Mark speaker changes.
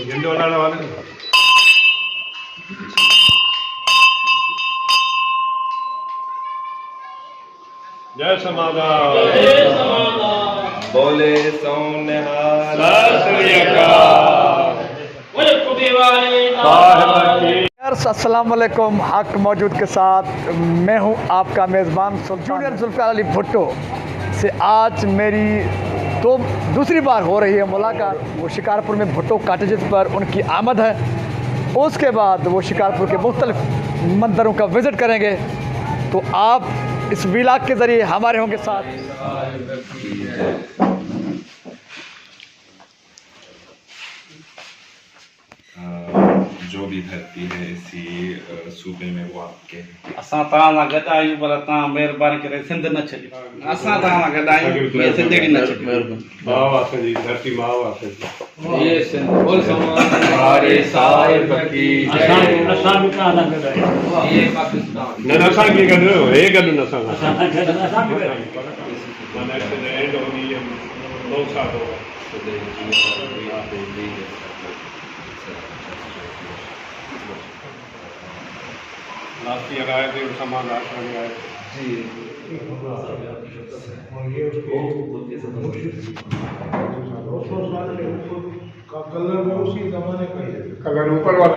Speaker 1: गिंडे वाला वाले जय समाधान
Speaker 2: बोले सोनिहाल
Speaker 3: अस्सलाम वालेकुम। हक मौजूद के साथ मैं हूं आपका मेज़बान जूनियर जुल्फ़िकार अली भुट्टो से आज मेरी दूसरी बार हो रही है मुलाकात। वो शिकारपुर में भुट्टो कॉटेजेस पर उनकी आमद है। उसके बाद वो शिकारपुर के मुख्तलिफ मंदिरों का विज़िट करेंगे। तो आप इस व्लॉग के ज़रिए हमारे होंगे साथ।
Speaker 2: जो भी धरती है इसी सूबे में वो आपके
Speaker 4: असां तव्हां सां गॾु आहियूं, पर तव्हां महिरबानी करे सिंध न छॾियो। असां तव्हां सां गॾु आहियूं, ये सिंधड़ी न छॾियो।
Speaker 1: माँ वासे जी धरती माँ वासे जी
Speaker 4: ये सिंध बोल हमारे साहिब की
Speaker 5: असां बि तव्हां सां गॾु आहियूं।
Speaker 4: ये पाकिस्तान
Speaker 1: न असां कीअं गॾु हे गॾु न असां
Speaker 5: असां बि
Speaker 1: माना एंड होनी है 2 साल हो गए लास्ट ईयर आए थे सामान आश्रम में आए
Speaker 6: कलर में उसी जमाने का ही है।
Speaker 1: कलर ऊपर वाला